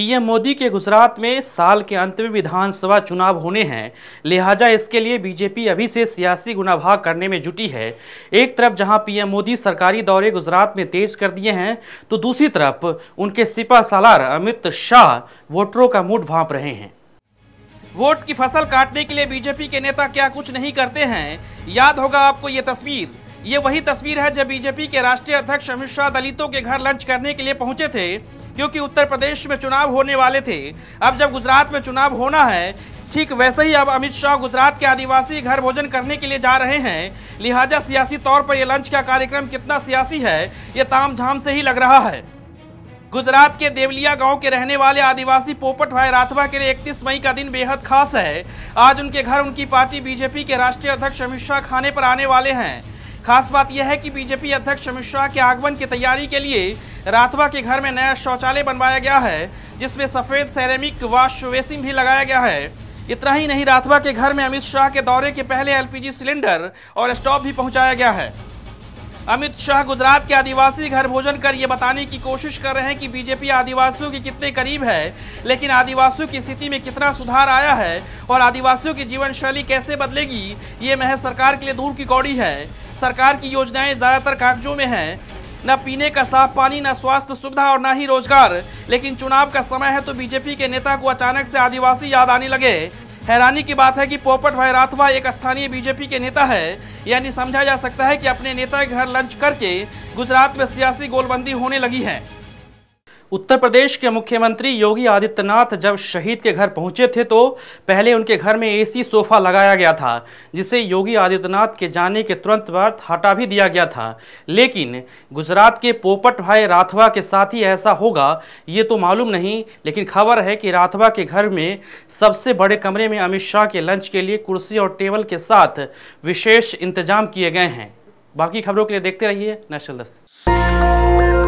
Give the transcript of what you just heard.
PM Modi के गुजरात में साल के अंत में विधानसभा चुनाव होने हैं, लिहाजा इसके लिए बीजेपी अभी से सियासी गुनाभाग करने में जुटी है। एक तरफ जहां पीएम मोदी सरकारी दौरे गुजरात में तेज कर दिए हैं, तो दूसरी तरफ उनके सिपा सालार अमित शाह वोटरों का मूड भांप रहे हैं। वोट की फसल काटने के लिए बीजेपी के नेता क्या कुछ नहीं करते हैं। याद होगा आपको ये तस्वीर, ये वही तस्वीर है जब बीजेपी के राष्ट्रीय अध्यक्ष अमित शाह दलितों के घर लंच करने के लिए पहुंचे थे, क्योंकि उत्तर प्रदेश में चुनाव होने वाले थे। अब जब गुजरात में चुनाव होना है, ठीक वैसे ही अब अमित शाह गुजरात के आदिवासी घर भोजन करने के लिए जा रहे हैं। लिहाजा सियासी तौर पर यह लंच का कार्यक्रम कितना सियासी है, ये तामझाम से ही लग रहा है। गुजरात के देवलिया गांव के रहने वाले आदिवासी पोपट भाई राठवा के लिए 31 मई का दिन बेहद खास है। आज उनके घर उनकी पार्टी बीजेपी के राष्ट्रीय अध्यक्ष अमित शाह खाने पर आने वाले हैं। खास बात यह है कि बीजेपी अध्यक्ष अमित शाह के आगमन की तैयारी के लिए राठवा के घर में नया शौचालय बनवाया गया है, जिसमें सफेद सेरेमिक वॉश बेसिन भी लगाया गया है। इतना ही नहीं, राठवा के घर में अमित शाह के दौरे के पहले एलपीजी सिलेंडर और स्टोव भी पहुंचाया गया है। अमित शाह गुजरात के आदिवासी घर भोजन कर ये बताने की कोशिश कर रहे हैं कि बीजेपी आदिवासियों के कितने करीब है, लेकिन आदिवासियों की स्थिति में कितना सुधार आया है और आदिवासियों की जीवन शैली कैसे बदलेगी, ये महज सरकार के लिए दूर की कौड़ी है। सरकार की योजनाएं ज्यादातर कागजों में हैं, न पीने का साफ पानी, न स्वास्थ्य सुविधा और न ही रोजगार। लेकिन चुनाव का समय है तो बीजेपी के नेता को अचानक से आदिवासी याद आने लगे। हैरानी की बात है कि पोपट भाई राठवा एक स्थानीय बीजेपी के नेता है, यानी समझा जा सकता है कि अपने नेता के घर लंच करके गुजरात में सियासी गोलबंदी होने लगी है। उत्तर प्रदेश के मुख्यमंत्री योगी आदित्यनाथ जब शहीद के घर पहुंचे थे तो पहले उनके घर में एसी सोफा लगाया गया था, जिसे योगी आदित्यनाथ के जाने के तुरंत बाद हटा भी दिया गया था। लेकिन गुजरात के पोपट भाई राठवा के साथ ही ऐसा होगा ये तो मालूम नहीं, लेकिन खबर है कि राठवा के घर में सबसे बड़े कमरे में अमित शाह के लंच के लिए कुर्सी और टेबल के साथ विशेष इंतजाम किए गए हैं। बाकी खबरों के लिए देखते रहिए नेशनल दस्तक।